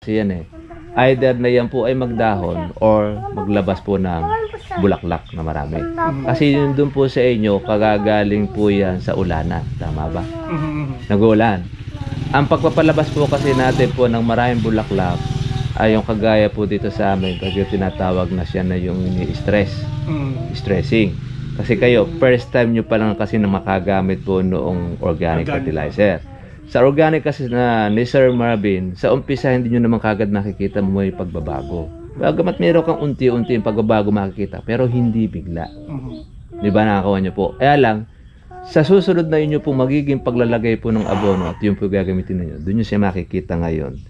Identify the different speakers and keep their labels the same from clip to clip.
Speaker 1: Yan eh. Either na yan po ay magdahon or maglabas po ng bulaklak na marami. Kasi yun dun po sa inyo, kagagaling po yan sa ulanan. Tama ba? Nag-uulan. Ang pagpapalabas po kasi natin po ng maraming bulaklak ay yung kagaya po dito sa amin, pag yung tinatawag na siya na yung stress. Stressing. Kasi kayo, first time nyo pa lang kasi na makagamit po noong organic fertilizer. Sa organic kasi na ni Sir Marvin, sa umpisa hindi nyo naman kagad makikita mo yung pagbabago. Bagamat meron kang unti-unti yung pagbabago makikita, pero hindi bigla. Di ba nakakawa nyo po? Kaya lang, sa susunod na inyo pong magiging paglalagay po ng abono at yung po gagamitin ninyo, doon nyo siya makikita ngayon,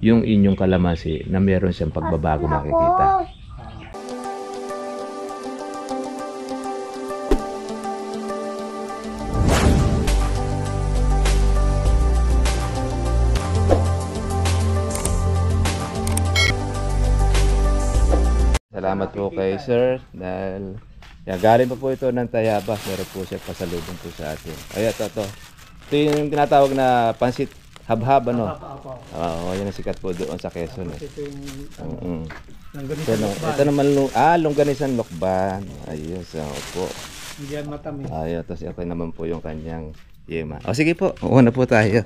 Speaker 1: yung inyong kalamansi na meron siyang pagbabago makikita. Salamat po kay Sir dahil galing pa po ito ng Tayabas. Meron po siya pasalubong po sa atin. Ay, ito. Ito yung tinatawag na pansit habhab, ano? Oo, yan ang sikat po doon sa Quezon.
Speaker 2: Ito yung
Speaker 1: Ito naman, longganisan lokban. Ayun, so po.
Speaker 2: hindi yan matamis.
Speaker 1: Ayun, tapos ito naman po yung kanyang yema. O sige po, una po tayo.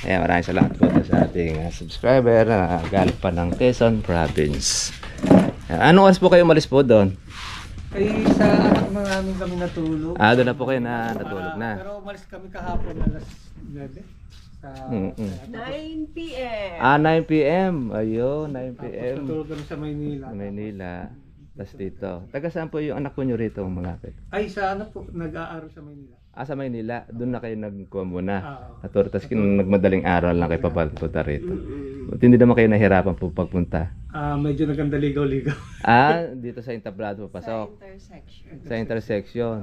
Speaker 1: Ayan, maraming salamat po sa ating subscriber na galing pa ng Quezon Province. Anong oras po kayo umalis po doon?
Speaker 2: Ay, sa anak na namin kami natulog.
Speaker 1: Doon na po kayo na natulog na.
Speaker 2: Pero umalis kami kahapon alas 9. Sa
Speaker 3: 9 p.m.
Speaker 1: 9 p.m. Ayun, 9 p.m.
Speaker 2: natulog kami sa Maynila.
Speaker 1: Sa Maynila. Tapos dito. Taga saan po yung anak ko nyo rito, mga kapit?
Speaker 2: Ay, sa ano po, nag-aaral sa Maynila.
Speaker 1: Sa Maynila. Doon na kayo nagkuha muna.
Speaker 2: Oo.
Speaker 1: Naturo. Tapos nagmadaling araw lang kayo papunta rito. Hindi naman kayo nahirapan po pagpunta.
Speaker 2: Medyo nagkandaligaw-ligaw.
Speaker 1: Dito sa entablado
Speaker 3: Sa
Speaker 1: pasok.
Speaker 3: intersection.
Speaker 1: Sa intersection.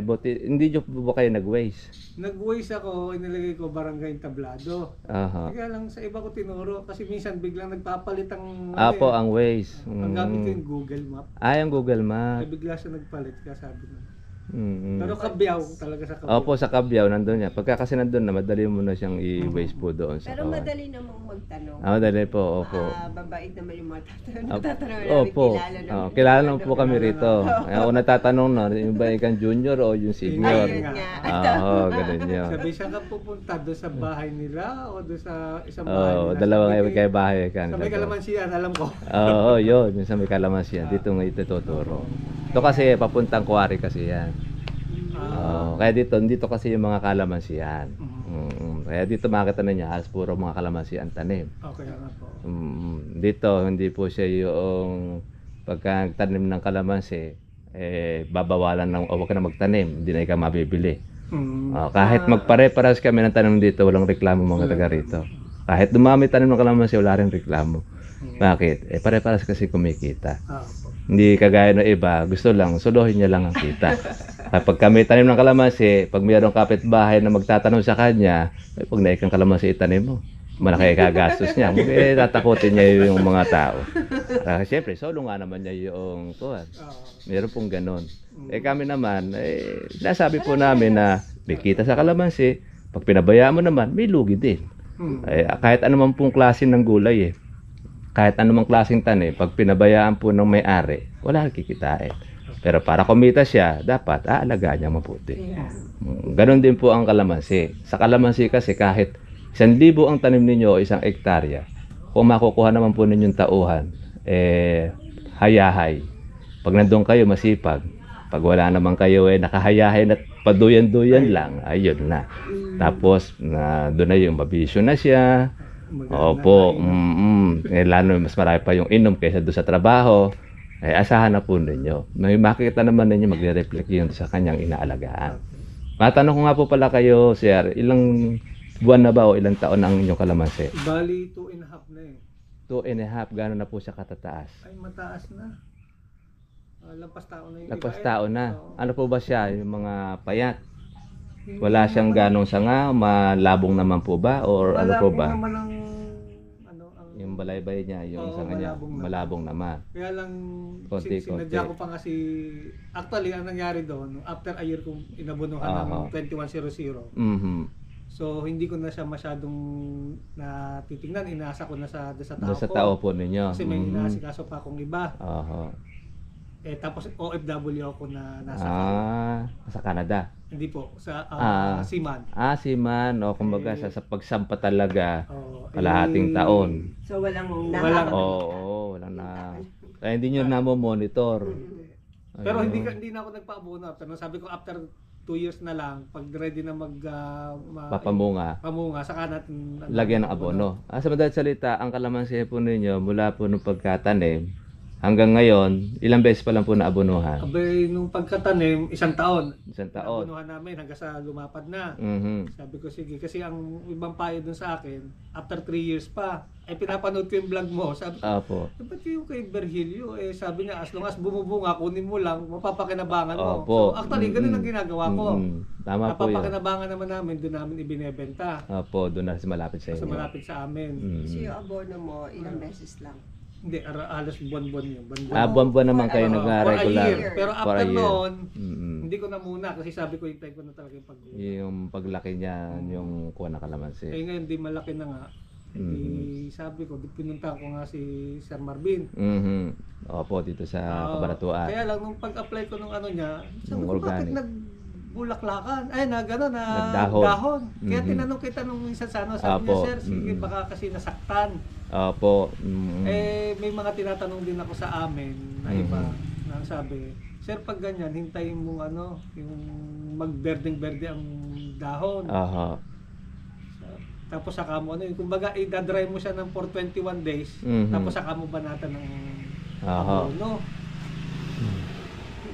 Speaker 1: Buti, hindi nyo po ba kayo nag-waze?
Speaker 2: Nag-waze ako, inilagay ko barangay Tablado.
Speaker 1: Aha.
Speaker 2: Kaya lang sa iba ko tinuro kasi minsan biglang nagpapalit ang
Speaker 1: Po, ang waze.
Speaker 2: ang gamit ko yung Google Map.
Speaker 1: Ang Google Map.
Speaker 2: Ay bigla siya nagpalit kaya sabi ko.
Speaker 1: Mm-hmm.
Speaker 2: Pero kabyaw talaga sa kabyaw.
Speaker 1: Opo, sa Cabiao, nandun yan. Pagka kasi nandun na, madali mo na siyang i-waste po doon sa
Speaker 3: Pero
Speaker 1: kawan.
Speaker 3: madali namang magtanong.
Speaker 1: Madali po, opo.
Speaker 3: Babait naman yung mga tatanong.
Speaker 1: Opo.
Speaker 3: Tatanong namin,
Speaker 1: Opo.
Speaker 3: kilala naman.
Speaker 1: Kilala naman po kami rito. Kaya ako natatanong na, yung ba ikang junior o yung senior?
Speaker 3: Ayun nga.
Speaker 1: Ganun yun.
Speaker 2: Sabi siya ka pupunta doon sa bahay nila o doon sa isang bahay nila.
Speaker 1: Dalawang
Speaker 2: Sabi
Speaker 1: kayo bahay ka.
Speaker 2: Sa may kalamansian, alam ko.
Speaker 1: Yun. Yung sa may kalamansian. Dito nga ituturo. Ito kasi, papuntang Kuwari kasi yan. Kaya dito kasi yung mga kalamansian. Kaya dito makita na niya, halos puro mga kalamansian tanim.
Speaker 2: Okay nga po.
Speaker 1: Dito, hindi po siya yung pagkatanim ng kalamansi, babawalan ng, huwag ka na magtanim, hindi na ikaw mabibili. Kahit magpare-paras kami ng tanim dito, walang reklamo mga taga rito. Kahit dumami tanim ng kalamansi, wala rin reklamo. Bakit? Pare-paras kasi kumikita. Hindi kagaya ng iba, gusto lang, suluhin niya lang ang kita. Kapag kami tanim ng kalamansi, pag mayroong kapitbahay na magtatanong sa kanya, pag naikang kalamansi itanim mo, malaki kagastos niya. Tatakutin niya yung mga tao. Siyempre, solo nga naman niya yung tuwan. Meron pong ganon. Kami naman, nasabi po namin na may kita sa kalamansi, pag pinabayaan mo naman, may lugi din. Kahit anumang pong klase ng gulay kahit anumang klaseng tanim, pag pinabayaan po ng may-ari, wala kikitain. Pero para kumita siya, dapat aalagaan niya mabuti. Ganon din po ang kalamansi. Sa kalamansi kasi kahit 1,000 ang tanim ninyo o 1 hektarya, kung makukuha naman po ninyong tauhan, hayahay. Pag nandun kayo masipag, pag wala naman kayo nakahayahay na paduyan-duyan lang, ayun na. Tapos doon na yung mabisyo na siya. Opo, lalo mas marami pa yung inom kaysa doon sa trabaho, asahan na po ninyo. May makikita naman ninyo magre-reflect yun sa kanyang inaalagaan. Matanong ko nga po pala kayo, sir, ilang buwan na ba o ilang taon ang inyong kalamansi?
Speaker 2: Bali, 2.5 na
Speaker 1: 2.5, gano'n na po siya katataas?
Speaker 2: Ay, mataas na. Lampas taon na yung
Speaker 1: Lampas taon na. Ano po ba siya, yung mga payat? Wala siyang ganong sanga, malabong naman po ba? Or ano po ba?
Speaker 2: Naman ang,
Speaker 1: yung balaybay niya, yung sanga niya, malabong naman.
Speaker 2: Kaya lang,
Speaker 1: Konti-konti.
Speaker 2: sinadya ko pa kasi, actually, ang nangyari doon, after a year kong inabunuhan ng 2100, so hindi ko na siya masyadong titingnan, inaasa ko na doon sa tao
Speaker 1: Doon sa
Speaker 2: ko.
Speaker 1: tao po ninyo.
Speaker 2: Kasi may inaasikaso pa akong iba.
Speaker 1: Oho.
Speaker 2: Tapos OFW ako na nasa
Speaker 1: Sa Canada.
Speaker 2: hindi po, sa Seaman.
Speaker 1: Seaman. O kumbaga sa pagsampa talaga,
Speaker 2: Oh,
Speaker 1: kalahating taon.
Speaker 3: So walang
Speaker 2: Walang-
Speaker 1: Oo, wala na. Kaya hindi nyo na-monitor.
Speaker 2: Pero hindi na ako nagpaabono after. Sabi ko after 2 years na lang, pag ready na
Speaker 1: Papamunga.
Speaker 2: pamunga, saka natin
Speaker 1: Lagyan ng abono. Sa madaling salita, ang kalamansi po ninyo mula po nung pagkatanim hanggang ngayon, ilang beses pa lang po naabonuhan?
Speaker 2: Abay, nung pagkatanim, 1 taon.
Speaker 1: 1 taon.
Speaker 2: Nabunuhan namin hanggang sa lumapad na.
Speaker 1: Mhm.
Speaker 2: Sabi ko, sige. Kasi ang ibang payo dun sa akin, after 3 years pa, pinapanood ko yung vlog mo. Sabi ko,
Speaker 1: Opo.
Speaker 2: ba't yung kay Virgilio? Sabi niya, as long as bumubunga, kunin mo lang, mapapakinabangan mo.
Speaker 1: Opo.
Speaker 2: So, actually, ganun ang ginagawa ko.
Speaker 1: Tama po yun.
Speaker 2: Napapakinabangan naman namin, doon namin ibinebenta.
Speaker 1: Opo, doon na sa malapit sa
Speaker 2: Sa
Speaker 1: inyo.
Speaker 2: malapit sa amin.
Speaker 3: So yung abono mo, ilang beses lang?
Speaker 2: Hindi, halos buwan-buwan yun.
Speaker 1: Buwan-buwan naman kayo
Speaker 2: For a
Speaker 1: nag-regular.
Speaker 2: year. Pero
Speaker 1: For a
Speaker 2: after
Speaker 1: year.
Speaker 2: noon,
Speaker 1: Mm-mm.
Speaker 2: hindi ko na muna kasi sabi ko, hintay ko na talaga yung pag-uwi.
Speaker 1: Yung paglaki niya, yung kuha ng kalamansi.
Speaker 2: Ngayon, di malaki na nga. Sabi ko, pinunta ko nga si Sir Marvin.
Speaker 1: Mhm. Opo, dito sa Kabanatuan.
Speaker 2: Kaya lang, nung pag-apply ko nung ano niya, sabi
Speaker 1: Nung
Speaker 2: ko,
Speaker 1: organic.
Speaker 2: bakit nagbulaklakan?
Speaker 1: Nagdahon.
Speaker 2: Nagdahon. Kaya
Speaker 1: Mhm.
Speaker 2: tinanong kita nung minsan sa ano, sabi niya,
Speaker 1: Apo.
Speaker 2: Sir, sige, baka kasi nasaktan.
Speaker 1: Opo.
Speaker 2: May mga tinatanong din ako sa amin na iba, na sabi, Sir, pag ganyan, hintayin mo yung magberdeng-berde ang dahon.
Speaker 1: Aha.
Speaker 2: Tapos saka mo kumbaga i-dry mo siya ng for 21 days,
Speaker 1: Mhm.
Speaker 2: tapos saka mo banatan ng
Speaker 1: Aha.
Speaker 2: abono.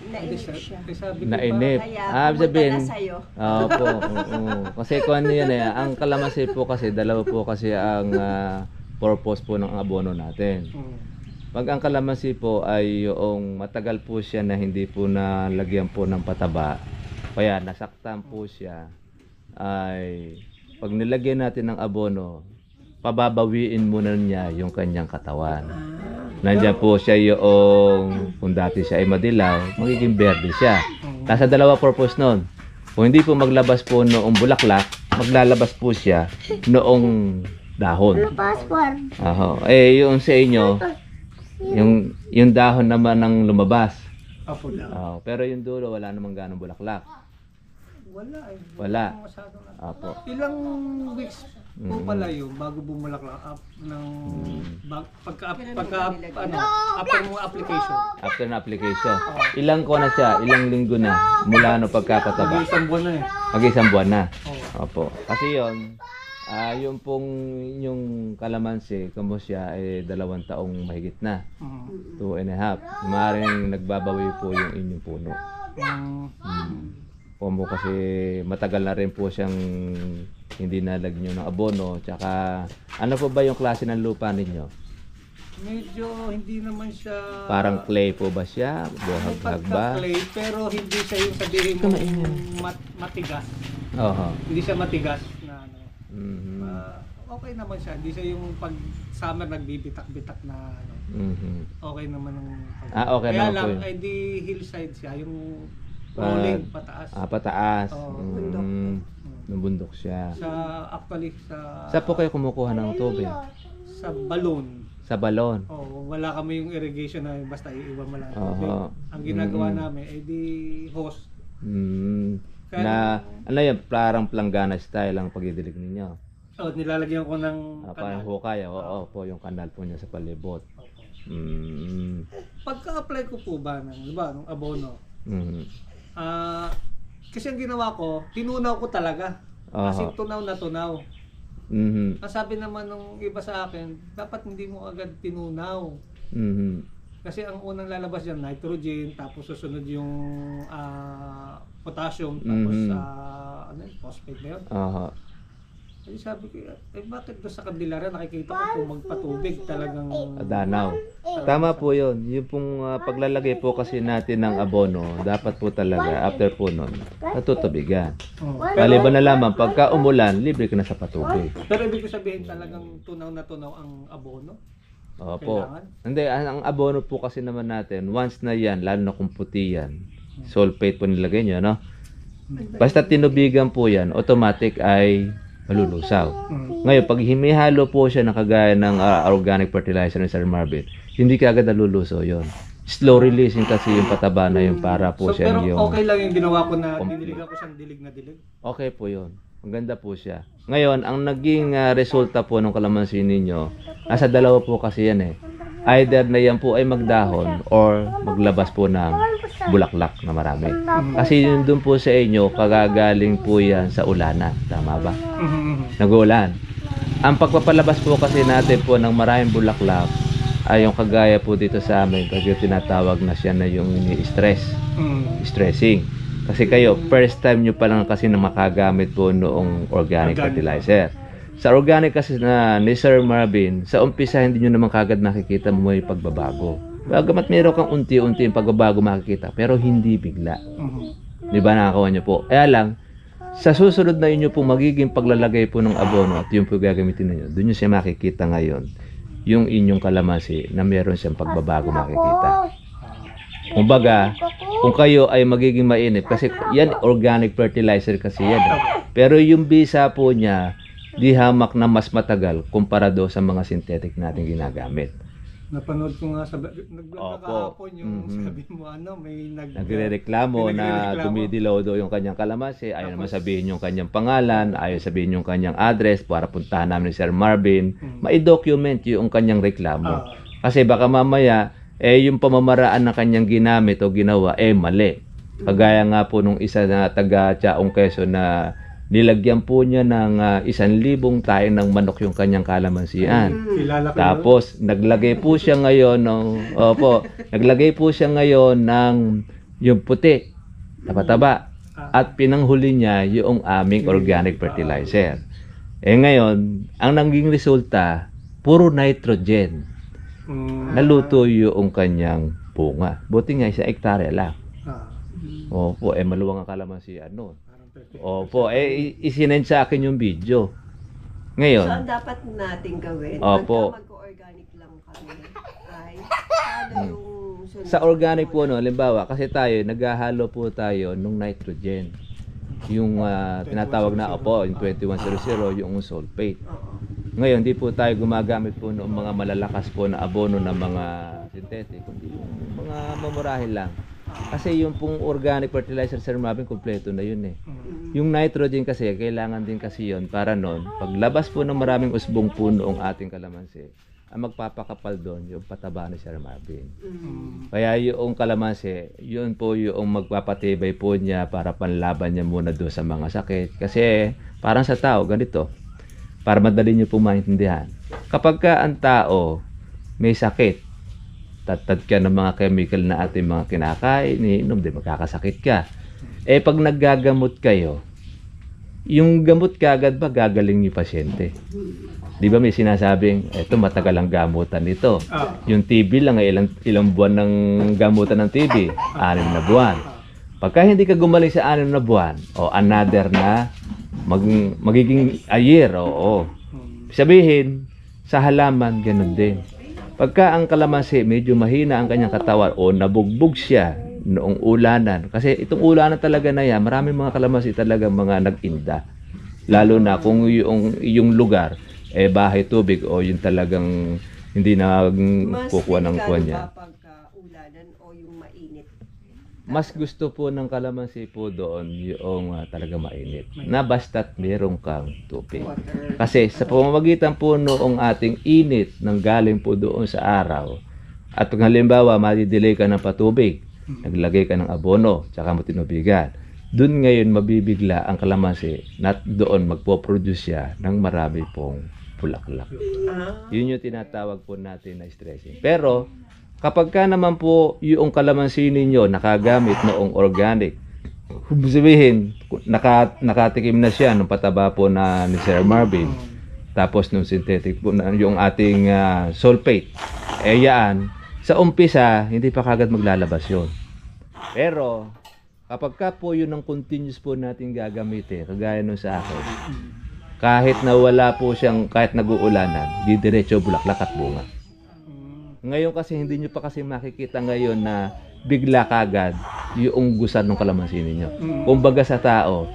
Speaker 3: Nainip siya.
Speaker 2: Sabi ko
Speaker 1: Nainip.
Speaker 3: Kaya
Speaker 1: Ibig sabihin,
Speaker 3: pumunta na sa'yo.
Speaker 1: opo. Oo. Kasi kung ano yan ang kalamansi po kasi, dalawa po kasi ang purpose po ng abono natin. Pag ang kalamansi po ay yung matagal po siya na hindi po nalagyan po ng pataba, kaya nasaktan po siya, ay pag nilagyan natin ng abono, pababawiin muna niya yung kanyang katawan. Nandiyan po siya yung, kung dati siya ay madilaw, magiging berde siya. Nasa dalawa purpose nun. Kung hindi po maglabas po noong bulaklak, maglalabas po siya noong dahon. Aho. Yung sa inyo, yung dahon naman ang lumabas.
Speaker 2: Apo na.
Speaker 1: Pero yung dulo, wala namang ganong bulaklak.
Speaker 2: Wala eh.
Speaker 1: Wala.
Speaker 2: Masyado na.
Speaker 1: Apo.
Speaker 2: Ilang weeks po pala yun bago bumulaklak ng after mo application.
Speaker 1: After na application. Ilang ko na siya? Ilang linggo na mula no pagkapataba?
Speaker 2: Isang buwan na eh.
Speaker 1: Mag-isang buwan na.
Speaker 2: Oo.
Speaker 1: Opo. Kasi yun, yung pong yung kalamansi, kamo siya ay 2 taong mahigit na. 2.5. Maaaring nagbabawi po yung inyong puno. Kamo kasi matagal na rin po siyang hindi nalagyan ng abono. Tsaka ano po ba yung klase ng lupa ninyo?
Speaker 2: Medyo hindi naman siya
Speaker 1: Parang clay po ba siya? Buhag-hag ba?
Speaker 2: clay, pero hindi siya yung sabihin mo matigas.
Speaker 1: Oo.
Speaker 2: Hindi siya matigas na ano.
Speaker 1: Mhm.
Speaker 2: Okay naman siya. Hindi siya yung pag summer nagbibitak-bitak na ano.
Speaker 1: Mhm.
Speaker 2: Okay naman ang
Speaker 1: Okay
Speaker 2: Kaya
Speaker 1: naman po
Speaker 2: lang
Speaker 1: yun.
Speaker 2: ay di hillside siya, yung rolling pataas.
Speaker 1: Pataas.
Speaker 2: Oo,
Speaker 3: bundok.
Speaker 1: Nung bundok siya.
Speaker 2: Actually sa
Speaker 1: Saan po kayo kumukuha ng tubig?
Speaker 2: sa balloon.
Speaker 1: Sa balon.
Speaker 2: Wala kami yung irrigation na basta iiwan mo lang ang tubig.
Speaker 1: Oho.
Speaker 2: Ang ginagawa namin ay di hose. Kaya-
Speaker 1: Na ano yan, parang planggana style ang pagdidilig ninyo.
Speaker 2: Nilalagyan ko ng
Speaker 1: Parang
Speaker 2: kanal.
Speaker 1: hukay. Oo po, yung kanal po niya sa palibot. Mm.
Speaker 2: Pagka-apply ko po ba ng abono,
Speaker 1: Mm.
Speaker 2: kasi ang ginawa ko, tinunaw ko talaga. Kasi
Speaker 1: Oho.
Speaker 2: tunaw na tunaw.
Speaker 1: Mhm.
Speaker 2: Ang sabi naman nung iba sa akin, dapat hindi mo agad tinunaw.
Speaker 1: Mhm.
Speaker 2: Kasi ang unang lalabas dyan, nitrogen, tapos susunod yung potassium, tapos phosphate na yun.
Speaker 1: Oho.
Speaker 2: Kasi sabi ko, bakit doon sa Candelaria nakikita ko kung magpatubig talagang
Speaker 1: Danaw. Tama po yun. Yung pong paglalagay po kasi natin ng abono, dapat po talaga, after po nun, natutubigan. Maliban na lamang, pagka umulan, libre ka na sa patubig.
Speaker 2: Pero ibig ko sabihin talagang tunaw na tunaw ang abono.
Speaker 1: Opo.
Speaker 2: Kailangan?
Speaker 1: Hindi, ang abono po kasi naman natin, once na yan, lalo na kung puti yan, sulfate po nilagay nyo, no? Basta tinubigan po yan, automatic ay malulusaw. Ngayon, pag hinihalo po siya na kagaya ng organic fertilizer ni Sir Marvin, hindi kaagad nalulusaw yon. Slow releasing kasi yung pataba na yun para po
Speaker 2: So,
Speaker 1: siya
Speaker 2: pero
Speaker 1: yung...
Speaker 2: okay lang yung ginawa ko na diniligan ko siyang dilig na dilig.
Speaker 1: Okay po yun. Maganda po siya. Ngayon, ang naging resulta po ng kalamansi ninyo, nasa dalawa po kasi yan eh. Either na yan po ay magdahon or maglabas po ng bulaklak na marami. Kasi yun dun po sa inyo, kagagaling po yan sa ulanan. Tama ba? Nag-uulan. Ang pagpapalabas po kasi natin po ng maraming bulaklak ay yung kagaya po dito sa amin, kasi tinatawag na siya na yung stress. Stressing. Kasi kayo, first time nyo pa lang kasi na makagamit po noong organic fertilizer. Sa organic kasi na ni Sir Marvin, sa umpisa hindi nyo naman kagad nakikita mo yung pagbabago. Bagamat meron kang unti-unti yung pagbabago makikita, pero hindi bigla. Di ba nakakawa nyo po? Kaya lang, sa susunod na inyo po magiging paglalagay po ng abono at yung po gagamitin ninyo, doon nyo siya makikita ngayon, yung inyong kalamansi na meron siyang pagbabago makikita. Kumbaga, kung kayo ay magiging mainit, kasi yan organic fertilizer kasi yan. Pero yung bisa po niya, di hamak na mas matagal kumpara sa mga synthetic natin ginagamit.
Speaker 2: Napanood ko nga sa nag-vlog kahapon yung sabi mo may
Speaker 1: nagrereklamo na dumidilaw daw yung kanyang kalamansi, ayaw naman sabihin yung kanyang pangalan, ayaw sabihin yung kanyang address para puntahan namin ni Sir Marvin, mai-document yung kanyang reklamo. Kasi baka mamaya yung pamamaraan ng kanyang ginamit o ginawa mali. Kagaya nga po nung isa na taga Chaong Quezon na nilagyan po niya ng 1,000 tayo ng manok yung kanyang kalamansian. Tapos naglagay po siya ngayon ng yung puti, taba-taba, at pinanghuli niya yung aming organic fertilizer. Ngayon, ang naging resulta, puro nitrogen. Naluto yung kanyang bunga. Buti nga 1 hektarya lang. Opo, maluwang ang kalamansian noon. Opo, isinend sa akin yung video. Ngayon.
Speaker 3: So, ang dapat nating gawin,
Speaker 1: opo,
Speaker 3: mag-organic lang kami, ay ano yung sunod?
Speaker 1: Sa organic po, halimbawa, kasi tayo, naghahalo po tayo nung nitrogen. Yung tinatawag na, yung 2100, yung sulfate. Ngayon, di po tayo gumagamit po ng mga malalakas po na abono ng mga synthetic, kundi yung mga mamurahin lang. Kasi yung pong organic fertilizer, Sir Marvin, kompleto na yun eh. Yung nitrogen kasi, kailangan din kasi yun para noon, paglabas po ng maraming usbong puno ang ating kalamansi, ang magpapakapal doon yung pataba ni Sir Marvin. Kaya yung kalamansi, yun po yung magpapatibay po niya para panlaban niya muna doon sa mga sakit. Kasi parang sa tao, ganito, para madali niyo po maintindihan. Kapag ka ang tao may sakit, tatad ka ng mga chemical na ating mga kinakain, iniinom, di magkakasakit ka. Pag naggagamot kayo, yung gamot kagad ba gagaling yung pasyente? Di ba may sinasabing, eto matagal ang gamutan nito. Yung TB lang, ilang buwan ng gamutan ng TB? 6 na buwan. Pagka hindi ka gumaling sa 6 na buwan, another na, magiging a year, Sabihin, sa halaman, ganun din. Pagka ang kalamansi, medyo mahina ang kanyang katawan o nabugbog siya noong ulanan. Kasi itong ulanan talaga na yan, maraming mga kalamansi talaga mga nag-inda. Lalo na kung yung lugar, bahay tubig o yung talagang hindi na kukuha ng kuwan niya. Mas gusto po ng kalamansi po doon yung talaga mainit. Na basta't meron kang tubig. Kasi sa pamamagitan po noong ating init nang galing po doon sa araw, at pag halimbawa madidelay ka ng patubig, naglagay ka ng abono, tsaka mo tinubigan, doon ngayon mabibigla ang kalamansi na doon magpo-produce siya ng marami pong bulaklak. Yun yung tinatawag po natin na stressing. Pero kapag ka naman po yung kalamansi ninyo nakagamit noong organic, sabihin, nakatikim na siya nung pataba po na ni Sir Marvin, tapos nung synthetic po na yung ating sulfate, yan, sa umpisa, hindi pa kagad maglalabas yun. Pero, kapag ka po yun ang continuous po natin gagamitin, kagaya nung sa akin, kahit na wala po siyang, kahit nag-uulanan, didiretso bulaklak at bunga. Ngayon kasi hindi nyo pa kasi makikita ngayon na bigla kagad yung gusan ng kalamansi ninyo. Kumbaga sa tao,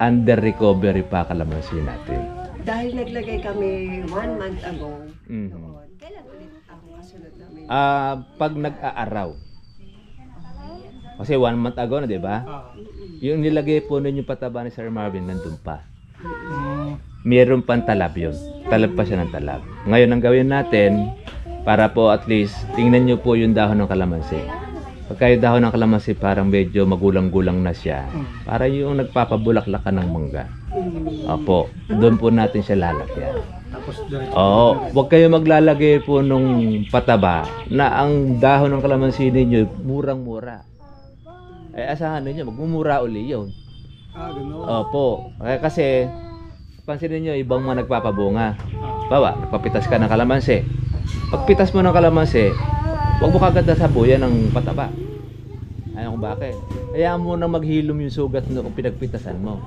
Speaker 1: under recovery pa kalamansi natin.
Speaker 3: Dahil naglagay kami 1 month ago
Speaker 1: Mhm.
Speaker 3: doon. Kailan ulit ang kasunod namin?
Speaker 1: Pag nag-aaraw. Kasi 1 month ago na, di ba? Yung nilagay po nun yung pataba ni Sir Marvin, nandun pa. Meron pang talab yun. Talab pa siya ng talab. Ngayon, ang gawin natin, para po at least, tingnan nyo po yung dahon ng kalamansi. Pagka yung dahon ng kalamansi, parang medyo magulang-gulang na siya. Para yung nagpapabulaklak ka ng mangga. Opo, doon po natin siya lalagyan.
Speaker 2: Tapos diretso.
Speaker 1: Oo, huwag kayo maglalagay po nung pataba na ang dahon ng kalamansi ninyo murang-mura. Asahan ninyo, magmumura uli yun.
Speaker 2: Gano'n.
Speaker 1: Opo, kasi pansinin nyo, ibang mga nagpapabunga. Bawa, nagpapitas ka ng kalamansi. Pagpitas mo ng kalamansi, huwag mo kagad sabuyan ng pataba. Ayaw kung bakit. Hayaan mo nang maghilom yung sugat no kung pinagpitasan mo.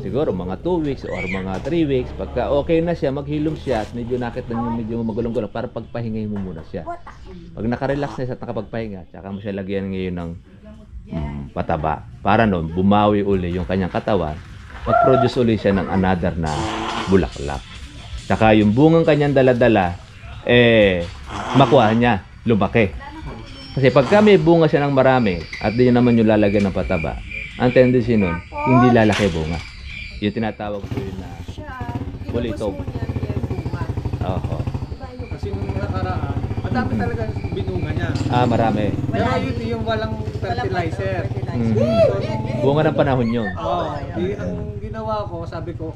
Speaker 1: Siguro mga 2 weeks or mga 3 weeks. Pagka okay na siya, maghilom siya at medyo nakita nyo medyo magulong-gulong para pagpahingay mo muna siya. Pag nakarelax na siya at nakapagpahinga, tsaka mo siya lagyan ngayon ng pataba. Para noon, bumawi uli yung kanyang katawan. Mag-produce uli siya ng another na bulaklak. Tsaka yung bungang kanyang dala-dala, makuha niya, lumaki. Kasi pagka may bunga siya ng marami at di naman yung lalagyan ng pataba, ang tendency nun, hindi lalaki bunga. Yung tinatawag ko yun na bulitog. Oho.
Speaker 2: Kasi nung nakaraan, madami talaga binunga niya.
Speaker 1: Marami.
Speaker 2: Pero yun yung walang fertilizer.
Speaker 1: Bunga ng panahon yun.
Speaker 2: Ang ginawa ko, sabi ko,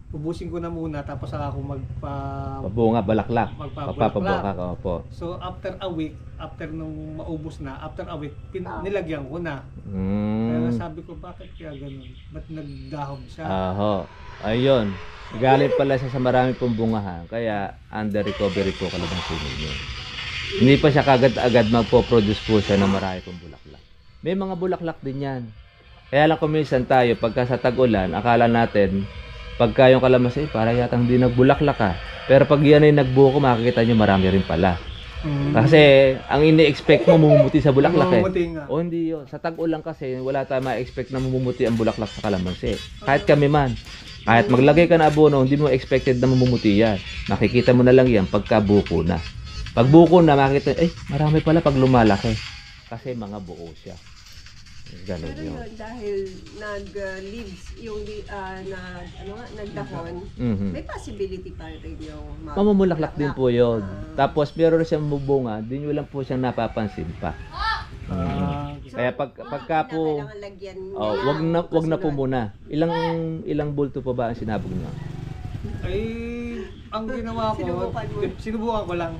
Speaker 2: ubusin ko na muna tapos saka ako
Speaker 1: Bunga, balaklak.
Speaker 2: magpapabulaklak.
Speaker 1: Ka, opo.
Speaker 2: So after a week, after nung maubos na, after a week, nilagyan ko na. Kaya sabi ko, bakit kaya ganun? Ba't nagdahon siya?
Speaker 1: Ayun. Galing pala siya sa marami pong bungahan. Kaya under recovery po kalamansi ninyo. Hindi pa siya kagad-agad magpo-produce po siya ng marami pong bulaklak. May mga bulaklak din yan. Kaya lang kuminsan tayo, pagka sa tag-ulan, akala natin, pagka yung kalamansi, para yatang hindi nagbulaklak ka. Pero pag yan ay nagbuko, makikita nyo marami rin pala. Kasi ang ini-expect mo mumumuti sa bulaklak
Speaker 2: Mamumuti nga.
Speaker 1: O hindi yun. Sa tag-ulan kasi, wala tayong ma-expect na mumumuti ang bulaklak sa kalamansi. Kahit kami man. Kahit maglagay ka na abono, hindi mo expected na mamumuti yan. Makikita mo na lang yan pagka buko na. Pag buko na, makikita, marami pala pag lumalaki. Kasi mga buo siya. Ganun
Speaker 3: Pero
Speaker 1: yun.
Speaker 3: yun, dahil nag-leaves yung nagdahon, may possibility pa rin yung
Speaker 1: Mamumulaklak din po yun. Tapos meron siyang bubunga, di nyo lang po siyang napapansin pa. Kaya pagka po,
Speaker 3: kailangan lagyan
Speaker 1: wag na po muna. Ilang bulto po ba ang sinabog nyo?
Speaker 2: Ay, ang ginawa ko, sinubukan ko lang.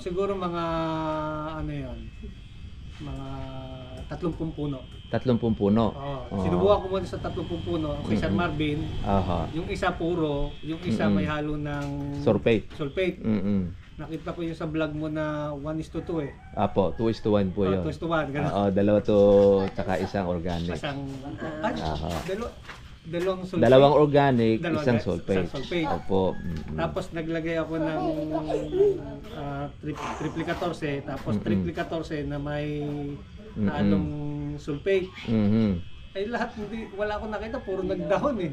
Speaker 2: Siguro mga, ano yun, mga 30 puno.
Speaker 1: 30 puno.
Speaker 2: Sinubukan ko muna sa 30 puno. Kay Sir Marvin, yung isa puro, yung isa may halo ng
Speaker 1: sulfate.
Speaker 2: Nakita ko yung sa vlog mo na 1:2 eh.
Speaker 1: Apo, 2:1 po yun.
Speaker 2: 2:1, gano'n.
Speaker 1: Dalawa to, tsaka isang organic. Dalawang organic, isang sulfate. Opo.
Speaker 2: Tapos naglagay ako ng triple 14, tapos triple 14 na may halong sulfate. Ay lahat wala akong nakita, puro nagdahon eh.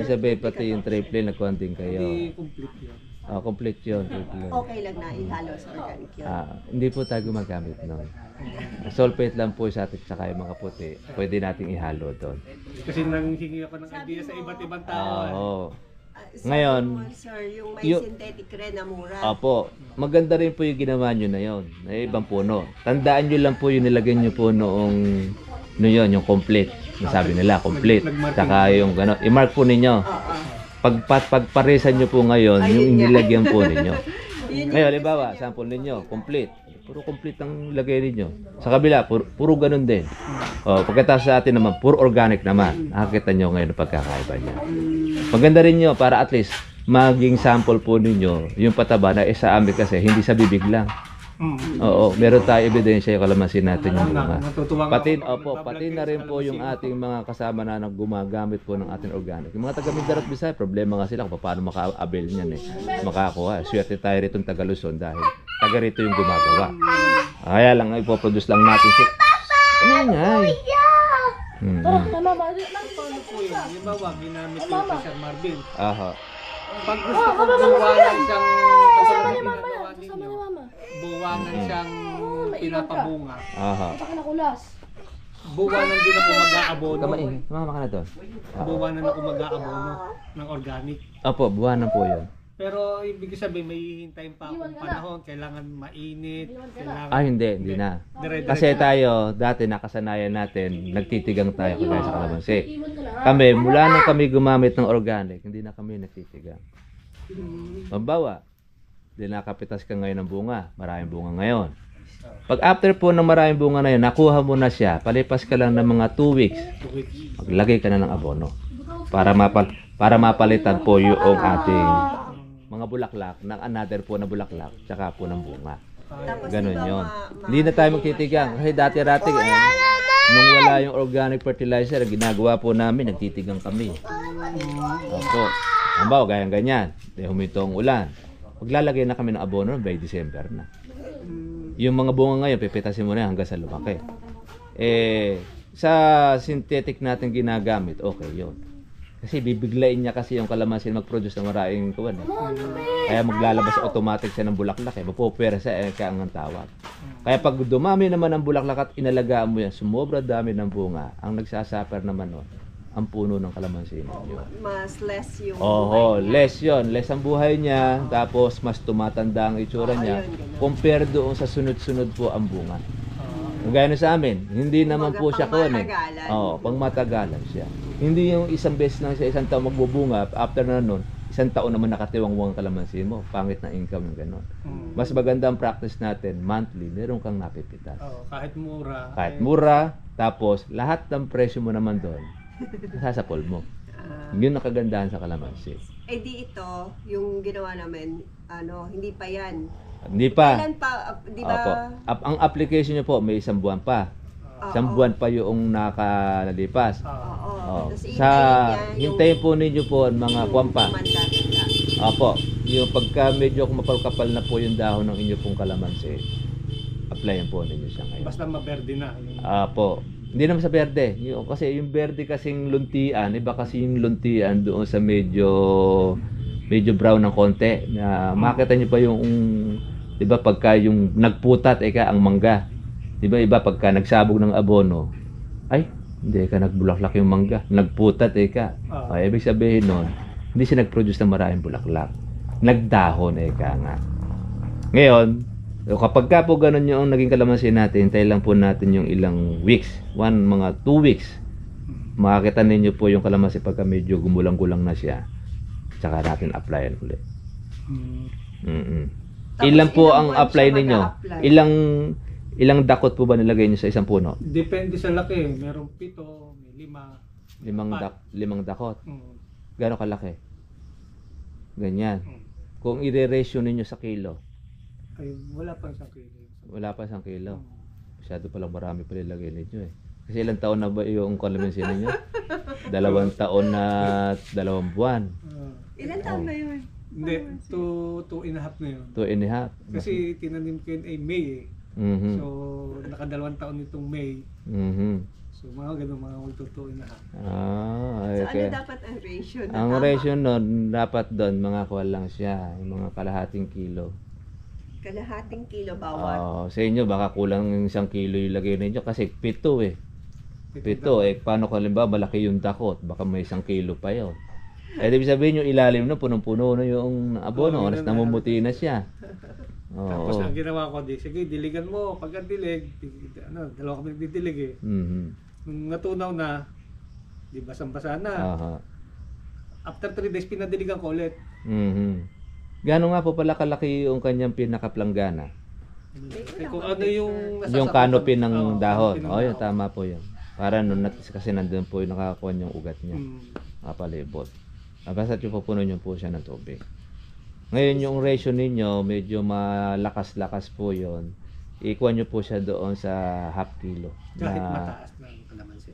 Speaker 1: Sabi pati yung triple nagkonting kayo.
Speaker 2: Hindi complete yun.
Speaker 1: Complete yun. Triple.
Speaker 3: Okay lang na ihalo sa organic yun.
Speaker 1: Hindi po tayo gumagamit nun. Sulfate lang po sa atin, tsaka yung mga puti. Pwede nating ihalo doon.
Speaker 2: Kasi nanghingi ako ng idea sa iba't ibang tao.
Speaker 1: Ngayon,
Speaker 3: sir, yung may synthetic rin na mura.
Speaker 1: Opo, maganda rin po yung ginawa nyo na yon, na ibang puno. Tandaan nyo lang po yung nilagay nyo po noong yung complete. Nasabi nila, complete. Saka yung gano'n, i-mark po ninyo. Pagparisan nyo po ngayon, yung inilagyan po ninyo. Ngayon, halimbawa, sample ninyo, complete. Puro complete ang lagay ninyo. Sa kabila, puro ganun din. Pagkatapos sa atin naman, puro organic naman. Nakakita nyo ngayon ang pagkakaiba niya. Maganda rin nyo para at least maging sample po ninyo yung pataba na sa amin kasi hindi sa bibig lang. Meron tayo ebidensya yung kalamansi natin yung bunga. Pati na rin po yung ating mga kasama na gumagamit po ng ating organic. Yung mga taga Mindanao at Visayas, problema nga sila kung paano maka-avail niyan makakuha. Swerte tayo rito ng taga Luzon dahil taga rito yung gumagawa. Kaya lang ipoproduce lang natin siya. Ano nga? Mm.
Speaker 2: Paano po yun? Halimbawa, ginamit ko kay Sir Marvin.
Speaker 1: Aha.
Speaker 2: Pag gusto ko buwanan siyang katulad ng ginagawa ninyo, buwanan siyang pinapabunga.
Speaker 1: Aha.
Speaker 2: Buwanan din ako mag-aabono.
Speaker 1: Kamain, sumama ka na doon.
Speaker 2: Buwanan ako mag-aabono ng organic.
Speaker 1: Opo, buwanan po yun.
Speaker 2: Pero ibig sabihin may hihintayin pa akong panahon, kailangan mainit, kailangan
Speaker 1: Hindi na.
Speaker 2: dire-diretso.
Speaker 1: Kasi tayo, dati nakasanayan natin, nagtitigang tayo kagaya sa kalamansi. Kami, mula nung kami gumamit ng organic, hindi na kami nagtitigang. Mambawa, di nakapitas ka ngayon ng bunga, maraming bunga ngayon. Pag after po ng maraming bunga na yun, nakuha mo na siya, palipas ka lang ng mga 2 weeks, maglagay ka na ng abono para mapalitan po yung ating mga bulaklak ng another po na bulaklak tsaka po ng bunga.
Speaker 3: Tapos
Speaker 1: Ganon
Speaker 3: diba,
Speaker 1: yun. Hindi na tayo magtitigang kasi dati-rati nung wala yung organic fertilizer, ginagawa po namin, nagtitigang kami. Opo. Halimbawa, gayang ganyan. Huminto ang ulan. Maglalagay na kami ng abono by December na. Yung mga bunga ngayon, pipitasin mo na hanggang sa lumaki. Sa synthetic natin ginagamit, okay yun. Kasi bibiglain niya kasi yung kalamansi mag-produce ng maraming kuwan. Kaya maglalabas automatic siya ng bulaklak. Mapupwera siya, kaya ang tawag. Kaya pag dumami naman ang bulaklak at inalagaan mo yan, sumobra dami ng bunga, ang nagsasuffer naman nun, ang puno ng kalamansi ninyo.
Speaker 3: mas less yung
Speaker 1: Oo,
Speaker 3: buhay niya.
Speaker 1: less yun. Less ang buhay niya, tapos mas tumatanda ang itsura niya,
Speaker 3: ayun, ganun.
Speaker 1: compare doon sa sunod-sunod po ang bunga. Gaya na sa amin, hindi naman po siya kuwan eh.
Speaker 3: pangmatagalan.
Speaker 1: Oo, pangmatagalan siya. Hindi yung isang beses lang sa isang taon magbubunga, after na nun, isang taon naman nakatiwang-wang kalamansi mo. Pangit na income yung gano'n. Mas maganda ang practice natin, monthly, meron kang napipitas.
Speaker 2: Kahit mura.
Speaker 1: Kahit mura, tapos lahat ng presyo mo naman doon, nasasapol mo. Yun ang kagandahan sa kalamansi.
Speaker 3: Eh di ito, yung ginawa namin, hindi pa yan.
Speaker 1: Hindi pa.
Speaker 3: Kailan pa, di ba?
Speaker 1: Opo. Ang application nyo po, may 1 buwan pa. 1 buwan pa yung nakalalipas.
Speaker 3: Oo.
Speaker 1: Oh.
Speaker 3: Tapos
Speaker 1: Sa
Speaker 3: yung
Speaker 1: hintayin po ninyo po mga kuwan pa.
Speaker 3: manda-tanda.
Speaker 1: Opo. Yung pagka medyo mapal-kapal na po yung dahon ng inyo pong kalamansi, applyan po ninyo siya ngayon.
Speaker 2: Basta maberde na.
Speaker 1: Opo. Hindi naman sa berde. Kasi yung berde kasing luntian, iba kasi yung luntian doon sa medyo brown ng konti. Na makita niyo pa yung, di ba, pagka yung nagputat, ang mangga. Di ba, iba, pagka nagsabog ng abono, ay, hindi ka nagbulaklak yung mangga. Nagputat, Ay, ibig sabihin nun, hindi siya nag-produce ng maraming bulaklak. Nagdahon, nga. Ngayon, kapag ka po ganun yung naging kalamansi natin, hintay lang po natin yung ilang weeks, mga 2 weeks. Makakita ninyo po yung kalamansi pagka medyo gumulang-gulang na siya. Tsaka natin applyan ulit.
Speaker 3: Tapos
Speaker 1: Ilan po
Speaker 3: ilang
Speaker 1: ang
Speaker 3: buwan
Speaker 1: apply
Speaker 3: siya
Speaker 1: ninyo?
Speaker 3: mag-a-apply?
Speaker 1: Ilang dakot po ba nilagay niyo sa isang puno?
Speaker 2: Depende sa laki. Merong 7, may 5.
Speaker 1: 5 dakot.
Speaker 2: Mm.
Speaker 1: Gano'ng kalaki? Ganyan.
Speaker 2: Mm.
Speaker 1: Kung i-ratio ninyo sa kilo,
Speaker 2: Ay, wala pang isang kilo.
Speaker 1: wala pa 1 kilo. Masyado palang marami pa nilagay ninyo eh. Kasi ilang taon na ba yung kalamansi ninyo? 2 taon na 2 buwan.
Speaker 3: Ilan taon na yun?
Speaker 2: Hindi, 2.5 na yun.
Speaker 1: 2.5.
Speaker 2: Kasi tinanim ko yun ay May eh.
Speaker 1: Mhm.
Speaker 2: So, naka-2 taon nitong May.
Speaker 1: Mhm.
Speaker 2: So, mga ganun, mga 2.5.
Speaker 3: So,
Speaker 1: Okay.
Speaker 3: ano dapat ang ratio na
Speaker 1: Ang
Speaker 3: tama?
Speaker 1: ratio nun, dapat doon, mga kuwan lang siya. Yung mga kalahating kilo.
Speaker 3: Kalahating kilo bawat.
Speaker 1: Sa inyo, baka kulang yung 1 kilo yung lagay ninyo. Kasi 7 eh. 7 paano kung halimbawa malaki yung dakot? Baka may 1 kilo pa yun. Ibig sabihin yung ilalim na punong-puno na yung abono.
Speaker 2: Oo,
Speaker 1: Oras
Speaker 2: yun
Speaker 1: na
Speaker 2: na.
Speaker 1: mumuti na siya.
Speaker 2: Tapos
Speaker 1: Oo.
Speaker 2: ang ginawa ko, sige, diligan mo. Pagka dilig, dalawa kami nagdidilig eh.
Speaker 1: Mhm.
Speaker 2: Nung natunaw na, di basang-basa na.
Speaker 1: Aha.
Speaker 2: After 3 days, pinadiligan ko ulit.
Speaker 1: Mhm. Gano'n nga po pala kalaki yung kanyang pinakaplanggana?
Speaker 2: Kung ano yung
Speaker 1: Yung canopy ng
Speaker 2: Oo,
Speaker 1: dahon.
Speaker 2: canopy ng
Speaker 1: Oh, yun,
Speaker 2: dahon.
Speaker 1: tama po yun. Para nun, kasi nandun po yung nakakuha yung ugat niya. Kapalibot. Basta pupuno nyo po siya ng tubig. Ngayon yung ratio ninyo, medyo malakas-lakas po yun. Ikuha nyo po siya doon sa half kilo.
Speaker 2: Kahit mataas ng kalamansi.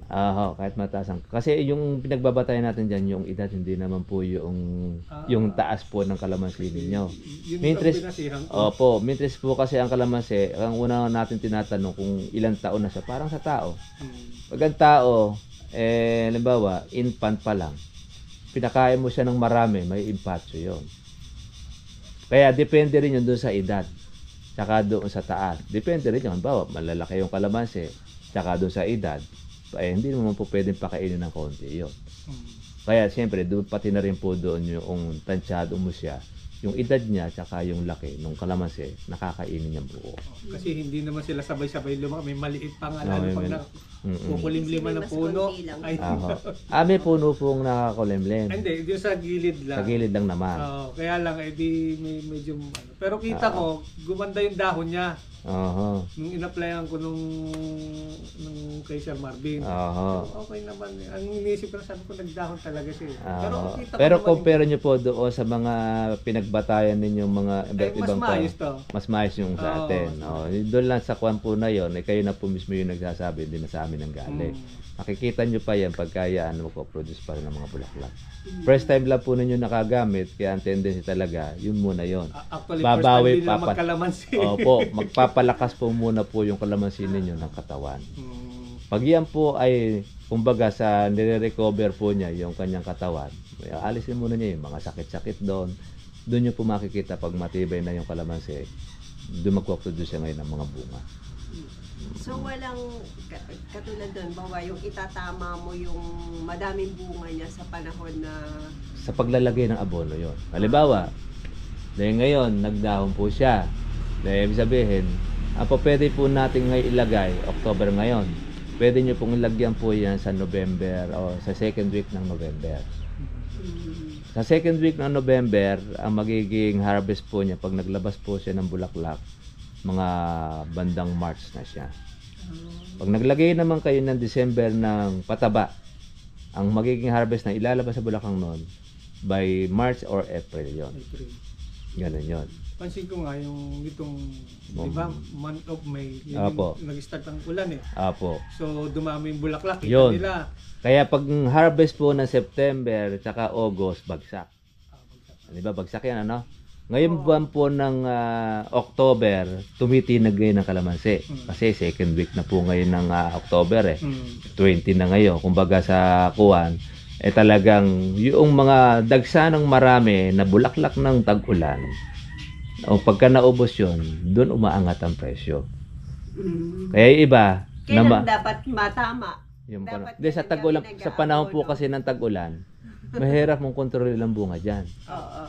Speaker 1: Kahit mataas ang. Kasi yung pinagbabatayan natin dyan, yung edad, hindi naman po yung taas po ng kalamansi ninyo.
Speaker 2: Yun
Speaker 1: Mintres,
Speaker 2: ang pinasihan ko.
Speaker 1: opo, mintres po kasi ang kalamansi, ang una natin tinatanong kung ilang taon na siya, parang sa tao. Pag ang tao halimbawa, infant pa lang, pinakain mo siya ng marami, may impatso yon. Kaya depende rin yun doon sa edad, tsaka doon sa taas. Depende rin yun, halimbawa, malalaki yung kalamansi, tsaka doon sa edad, hindi naman po pwedeng pakainin ng konti yun. Kaya siyempre, doon pati na rin po doon yung tansyado mo siya, yung edad niya, tsaka yung laki ng kalamansi, nakakainin niya buo.
Speaker 2: Kasi hindi naman sila sabay-sabay lumaki. May maliit pa nga,
Speaker 1: No,
Speaker 2: lalo
Speaker 1: may
Speaker 2: pag kukulimliman ng
Speaker 3: Mas
Speaker 2: puno.
Speaker 3: konti lang.
Speaker 2: Ay,
Speaker 1: May puno pong nakakulimlim.
Speaker 2: hindi, yung sa gilid lang.
Speaker 1: Sa gilid lang naman.
Speaker 2: Kaya lang, di medyo, pero kita ko, gumanda yung dahon niya.
Speaker 1: Oho.
Speaker 2: Nung in-applyan ko nung kay Sir Marvin.
Speaker 1: Oho.
Speaker 2: Okay naman. Ang iniisip ko na sabi ko, nagdahon talaga siya. Pero
Speaker 1: Oo.
Speaker 2: kita ko
Speaker 1: Pero
Speaker 2: naman
Speaker 1: compare nyo po doon sa mga pinagbatayan ninyong mga iba't
Speaker 2: mas
Speaker 1: ibang
Speaker 2: maayos to.
Speaker 1: mas maayos yung sa
Speaker 2: Oo,
Speaker 1: atin.
Speaker 2: mas
Speaker 1: Oh, doon lang sa kwan po na yon, kayo na po mismo yung nagsasabi, hindi na sa amin ang galing. Makikita nyo pa yan pagka yan, magpo-produce pa rin ng mga bulaklak. First time lang po ninyo nakagamit, kaya ang tendency talaga, yun muna yon.
Speaker 2: Actually,
Speaker 1: Babawi,
Speaker 2: first time din lang magkalamansi.
Speaker 1: Opo, magpapalakas po muna po yung kalamansi ninyo ng katawan.
Speaker 2: Mm.
Speaker 1: Pag yan po ay, kumbaga sa nire-recover po niya yung kanyang katawan, alisin muna niya yung mga sakit-sakit doon. Doon niyo po makikita pag matibay na yung kalamansi, doon magpo-produce siya ngayon ng mga bunga.
Speaker 3: So walang katulad doon, bawa yung itatama mo yung madaming bunga niya sa panahon na
Speaker 1: Sa paglalagay ng abono yon. Halimbawa, dahil ngayon, nagdahon po siya. Dahil ibig sabihin, ang pwede po natin ngayon ilagay, October ngayon, pwede nyo pong ilagyan po yan sa November o sa second week ng November. Sa second week ng November, ang magiging harvest po niya, pag naglabas po siya ng bulaklak, mga bandang March na siya. Pag naglagay naman kayo ng December ng pataba, ang magiging harvest na ilalabas sa bulaklak noon, by March or April yon. Ganun yon.
Speaker 2: Pansin ko nga yung itong, di ba, month of May,
Speaker 1: Apo.
Speaker 2: nag-start ang ulan eh.
Speaker 1: Apo.
Speaker 2: So, dumami yung bulaklak. Kita
Speaker 1: Yun.
Speaker 2: nila.
Speaker 1: Kaya pag harvest po ng September tsaka August, bagsak. Di ba, bagsak yan, ano? Ngayon buwan po ng October, tumitinag ngayon ng kalamansi. Kasi second week na po ngayon ng October eh. 20 na ngayon. Kumbaga sa kuwan, talagang yung mga dagsa ng marami na bulaklak ng tag-ulan, o pagka naubos yun, doon umaangat ang presyo. Kaya yung iba,
Speaker 3: kailan dapat matama?
Speaker 1: yung
Speaker 3: dapat
Speaker 1: sa
Speaker 3: yan
Speaker 1: tag-ulan,
Speaker 3: ang
Speaker 1: sa panahon po
Speaker 3: nag-aabono.
Speaker 1: kasi ng tag-ulan, mahirap mong kontrolin ang bunga dyan.
Speaker 3: Oo.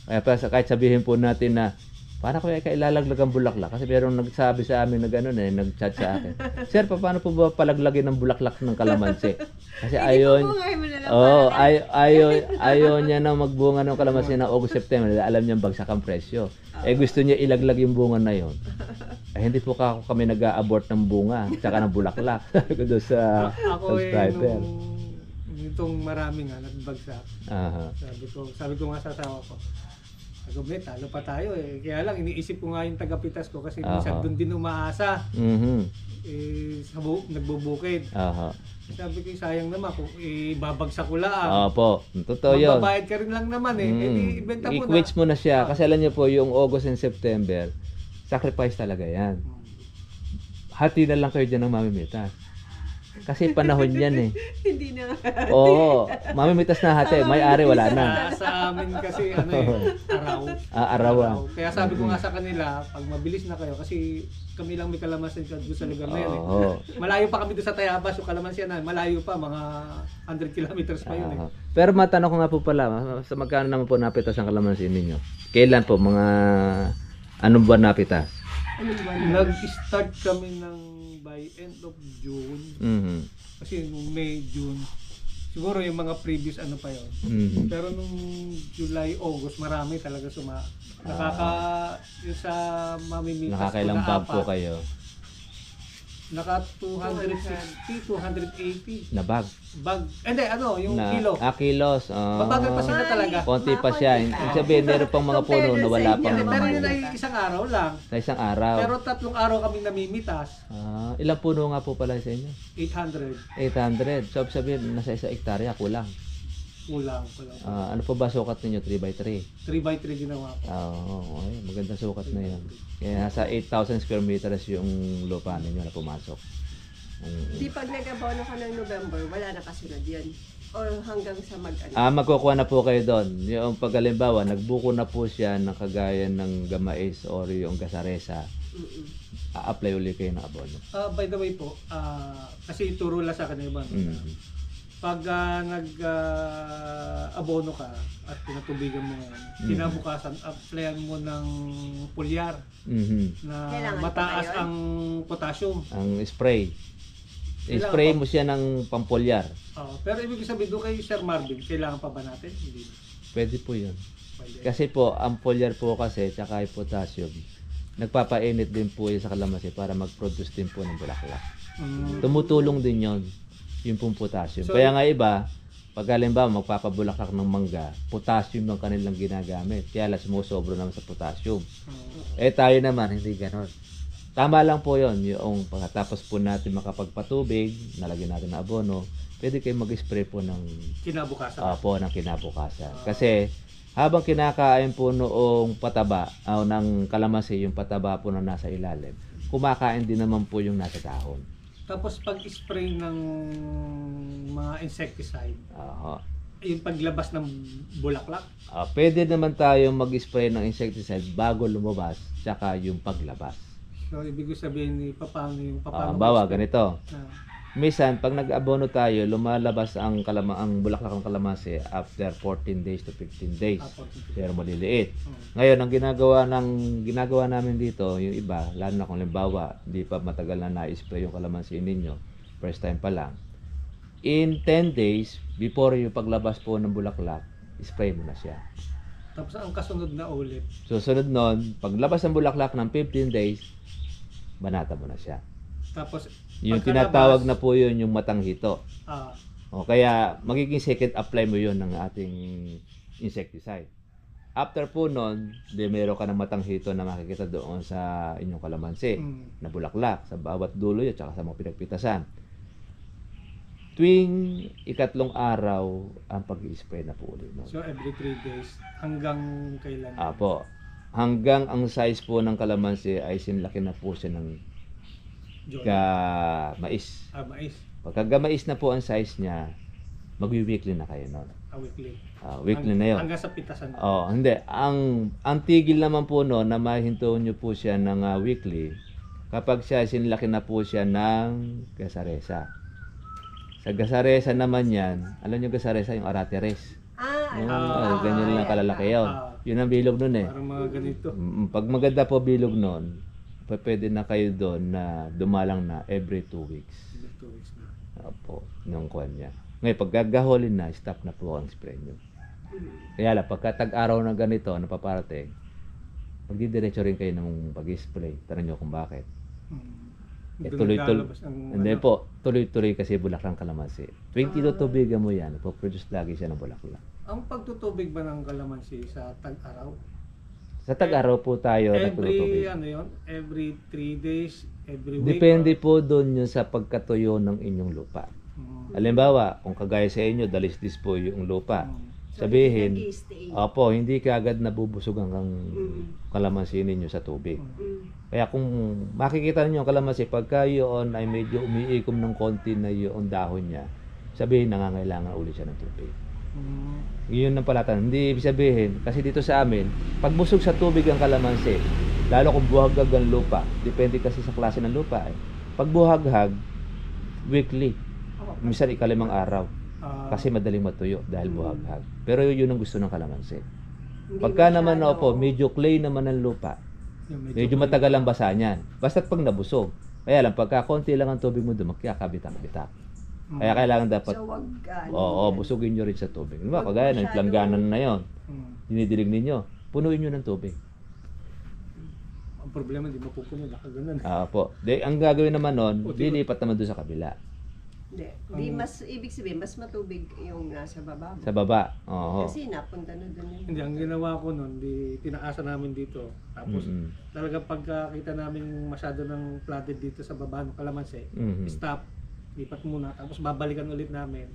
Speaker 1: Kaya kahit sabihin po natin na, paano ko ilalaglag ang bulaklak? Kasi mayroong nagsabi sa amin na gano'n nag-chat sa akin. Sir, paano po ba palaglagin ng bulaklak ng kalamansi? Kasi ayaw niya na magbunga ng kalamansi ng August, September. Alam niya bagsak ang presyo. Gusto niya ilaglag yung bunga na yon. Hindi po kami nag-a-abort ng bunga tsaka ng bulaklak. Sabi ko doon sa
Speaker 2: Ako
Speaker 1: subscriber.
Speaker 2: itong marami nga nagbagsak.
Speaker 1: Aha.
Speaker 2: Sabi ko nga sa asawa ko, Agumit, talo pa tayo eh. Kaya lang, iniisip ko nga yung tagapitas ko kasi minsan doon din umaasa. Nagbubukid. Sabi ko, sayang naman kung ibabagsak ko lang.
Speaker 1: Opo, totoo yun.
Speaker 2: Magbabayad ka rin lang naman eh. Ibenta mo na.
Speaker 1: I-quits mo na siya. Kasi alam niyo po, yung August and September, sacrifice talaga yan. Hati na lang kayo dyan ng mamimitas. Kasi panahon yan eh.
Speaker 3: Hindi na.
Speaker 1: Oo, mamimitas na hati. May-ari, wala na.
Speaker 2: Sa amin kasi araw.
Speaker 1: Arawan.
Speaker 2: Kaya sabi ko nga sa kanila, pag mabilis na kayo, kasi kami lang may kalamansi doon sa lugar na yan eh. Malayo pa kami doon sa Tayabas, yung kalamansi na, malayo pa, mga 100 kilometers pa yun eh.
Speaker 1: Pero matanong ko nga po pala, sa magkano naman po napitas ang kalamansi ninyo? Kailan po, mga anong buwan napitas?
Speaker 2: Nag-start kami ng by end of June. Kasi nung May, June, siguro yung mga previous ano pa yun. Pero nung July, August, marami talaga yung sa mamimitas
Speaker 1: Nakakailang bag po kayo?
Speaker 2: Naka 260, 280
Speaker 1: na bag.
Speaker 2: Hindi, yung kilo.
Speaker 1: Kilos.
Speaker 2: Mabagal pa sila talaga.
Speaker 1: Konti pa siya. Ibig sabihin, meron pang mga puno na wala pang
Speaker 2: Pero yun
Speaker 1: naman.
Speaker 2: ay isang araw lang.
Speaker 1: Sa isang araw.
Speaker 2: Pero 3 araw kaming namimitas.
Speaker 1: Ilang puno nga po pala sa inyo?
Speaker 2: 800.
Speaker 1: 800. So, sabihin, nasa 1 hektarya, kulang.
Speaker 2: Kulang.
Speaker 1: Ano po ba sukat ninyo? 3x3?
Speaker 2: 3x3 ginawa ko.
Speaker 1: Okay. Maganda sukat na yan. Kaya nasa 8,000 square meters yung lupa ninyo na pumasok.
Speaker 3: Di pag nag-abono ka ng November, wala na kasunod yan. O hanggang sa mag-ano.
Speaker 1: Magkukuha na po kayo doon. Yung pagkalimbawa, nagbuko na po siya ng kagaya ng gamais or yung gasaresa. A-apply ulit kayo ng abono.
Speaker 2: By the way po, kasi ituro lang sa akin yung iba. Pag nag-abono ka at pinatubigan mo ngayon, kinabukasan, applyan mo ng pulyar na
Speaker 3: Kailangan
Speaker 2: mataas
Speaker 3: pa ba yun?
Speaker 2: ang potassium.
Speaker 1: Ang spray.
Speaker 2: Kailangan
Speaker 1: Spray
Speaker 2: pa.
Speaker 1: mo siya ng pampulyar.
Speaker 2: Pero ibig sabihin doon kay Sir Marvin, kailangan pa ba natin? Hindi na.
Speaker 1: Pwede po yun.
Speaker 2: Pwede.
Speaker 1: Kasi po, ang polyar po kasi, tsaka yung potassium, nagpapainit din po yun sa kalamansi para mag-produce din po ng bulaklak. Tumutulong din yun, yung pong potassium.
Speaker 2: So,
Speaker 1: Kaya nga iba, pag halimbawa magpapabulaklak ng mangga, potassium yung kanilang ginagamit. Kaya lang sumusobro naman sa potassium. Tayo naman, hindi ganon. Tama lang po yun, yung pagkatapos po natin makapagpatubig, nalagyan natin ng abono, pwede kayo mag-spray po ng
Speaker 2: Kinabukasan.
Speaker 1: ng kinabukasan. Kasi habang kinakain po noong pataba ng kalamansi, yung pataba po na nasa ilalim, kumakain din naman po yung nasa dahon.
Speaker 2: Tapos pag-spray ng mga insecticide, yung paglabas ng bulaklak,
Speaker 1: Pwede naman tayo mag-spray ng insecticide bago lumabas, tsaka yung paglabas.
Speaker 2: so ibig sabihin paano
Speaker 1: Bawa, ganito.
Speaker 2: Ah,
Speaker 1: Minsan, pag nag-abono tayo, lumalabas ang bulaklak ng kalamansi after 14 days to 15 days.
Speaker 2: 14.
Speaker 1: Pero maliliit. Ngayon, ang ginagawa namin dito, yung iba, lalo na kung limbawa, hindi pa matagal na na-spray yung kalamansi ninyo, first time pa lang. In 10 days, before yung paglabas po ng bulaklak, spray mo na siya.
Speaker 2: Tapos ang kasunod na ulit,
Speaker 1: Susunod nun, paglabas ng bulaklak ng 15 days, banata mo na siya.
Speaker 2: tapos
Speaker 1: Yung
Speaker 2: pagkalabas,
Speaker 1: tinatawag na po yun yung matang hito.
Speaker 2: ah,
Speaker 1: Kaya magiging second apply mo yun ng ating insecticide. After po nun, meron ka ng matang hito na makikita doon sa inyong kalamansi na bulaklak sa bawat dulo yun tsaka sa mga pinagpitasan. Tuwing ikatlong araw ang pag-i-spray na po ulit.
Speaker 2: so every 3 days hanggang kailan?
Speaker 1: Apo. Hanggang ang size po ng kalamansi ay sinlaki na po siya ng
Speaker 2: John?
Speaker 1: mais.
Speaker 2: Mais.
Speaker 1: Pagka gamais na po ang size niya, magwi-weekly na kayo nun.
Speaker 2: Weekly.
Speaker 1: Weekly na yun.
Speaker 2: Hanggang sa pitasan.
Speaker 1: Hindi. Ang tigil naman po no, na mahinto nyo po siya ng weekly, kapag siya sinlaki na po siya ng gasaresa. Sa gasaresa naman yan, alam nyo gasaresa, yung arateres. Ganyan lang kalalaki yun. Yun ang bilog nun eh.
Speaker 2: Parang mga ganito.
Speaker 1: Pag maganda po bilog nun, pwede na kayo doon na dumalang na every 2 weeks.
Speaker 2: Every 2 weeks na.
Speaker 1: Opo, nung kuwan niya. Ngayon, pag gagaholin na, stop na po ang spray nyo. Kaya lang, pagka tag-araw na ganito, napaparating, magdidiretso rin kayo ng pag-spray. Tanong nyo kung bakit.
Speaker 2: Naglalabas ang
Speaker 1: Hindi po, tuloy-tuloy kasi bulaklak ng kalamansi. Tuwing tinutubigan mo yan, produce lagi siya ng bulaklak.
Speaker 2: Ang pagtutubig ba ng kalamansi sa tag-araw?
Speaker 1: Sa tag-araw po tayo nagtutubig.
Speaker 2: Every 3 days, every week?
Speaker 1: Depende po doon yun sa pagkatuyo ng inyong lupa. Halimbawa, kung kagaya sa inyo, dalisdis po yung lupa. Sabihin, opo, hindi ka agad nabubusog ang kalamansi ninyo sa tubig. Kaya kung makikita niyo ang kalamansi, pagka yun ay medyo umiikom ng konti na yung dahon niya, sabihin nangangailangan ulit siya ng tubig. Yun ang palatan. Hindi ibig sabihin, kasi dito sa amin, pag busog sa tubig ang kalamansi, lalo kung buhaghag ang lupa, depende kasi sa klase ng lupa. Pag buhaghag, weekly. Minsan ikalimang araw. Kasi madaling matuyo dahil buhaghag. Pero yun ang gusto ng kalamansi. Pagka naman medyo clay naman ang lupa, medyo matagal ang basa niyan. Basta't pag nabusog. Kaya lang, pagka konti lang ang tubig mo doon, magkakabitak-bitak. Kaya kailangan dapat, busugin nyo rin sa tubig. Diba, kagaya ng plangganan na yon, dinidilig ninyo, punuin nyo ng tubig.
Speaker 2: Ang problema, di mapupuno, nakaganan.
Speaker 1: Ang gagawin naman nun, dilipat naman doon sa kabila.
Speaker 3: Hindi, ibig sabihin, mas matubig yung nasa baba mo.
Speaker 1: Sa baba,
Speaker 3: Kasi napunta na doon yun.
Speaker 2: Hindi, ang ginawa ko nun, tinakasa namin dito. Tapos, talaga pagkakita namin masyado ng flooded dito sa baba ng kalamansi, stop, lipat muna, tapos babalikan ulit namin.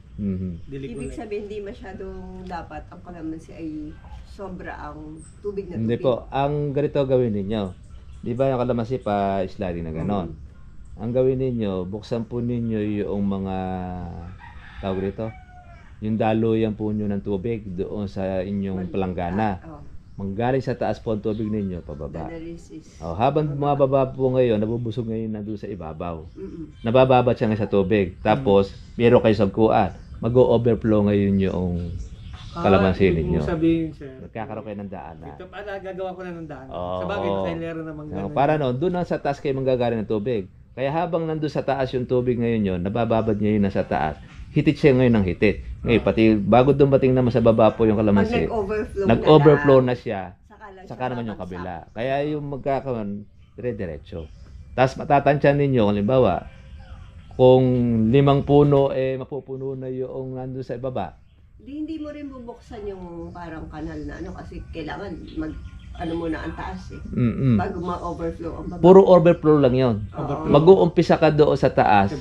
Speaker 2: Dilig
Speaker 3: Ibig
Speaker 2: ulit.
Speaker 3: sabihin, hindi masyadong dapat ang kalamansi ay sobra ang tubig na tubig.
Speaker 1: Hindi po, ang ganito gawin ninyo. Di ba yung kalamansi pa sliding na ganon? ang gawin ninyo, buksan po ninyo yung mga, tawag dito, yung daluyan po nyo ng tubig doon sa inyong palanggana. Manggaling sa taas po ang tubig ninyo, pababa. Habang bumababa po ngayon, nabubusog ngayon nandun sa ibabaw. Nabababat siya ngayon sa tubig. Tapos, meron kayo sagkuan. Mag-o-overflow ngayon yung kalamansi ninyo.
Speaker 2: Sabihin, sir.
Speaker 1: Magkakaroon kayo ng daanan.
Speaker 2: Ito, gagawa ko na ng daan.
Speaker 1: Oo.
Speaker 2: Sa bagay, kailero naman ganun.
Speaker 1: Para noon, doon sa taas kayo manggagaling ng tubig. Kaya habang nandun sa taas yung tubig ngayon yun, nabababad niya yun nasa taas. Hitit siya ngayon ng hitit. Ngayon, pati bago dumating naman sa baba po yung kalamansi, nag-overflow na siya, saka naman yung kabila. Kaya yung magkakaroon, dire-diretso. Tapos matatansyan ninyo, halimbawa, kung 5 puno, mapupuno na yung nandun sa ibaba.
Speaker 3: Hindi mo rin bubuksan yung parang kanal na ano kasi kailangan ano muna ang taas bago ma-overflow ang baba.
Speaker 1: Puro overflow lang yon. Mag-uumpisa ka doon sa taas,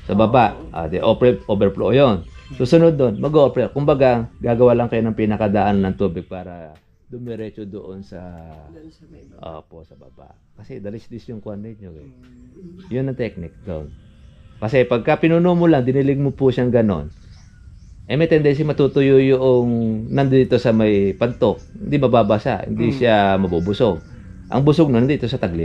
Speaker 1: sa baba. Overflow yon. Susunod doon, mag-overflow. Kumbaga, gagawa lang kayo ng pinakadaan ng tubig para dumiretso doon sa sa baba. Kasi dalis-dis yung kuwan ninyo. Yun ang technique doon. Kasi pagka pinuno mo lang, dinilig mo po siyang ganon, may tendency matutuyo yung nandito sa may pantok. Hindi mababasa, hindi siya mabubusog. Ang busog nun dito sa tagli.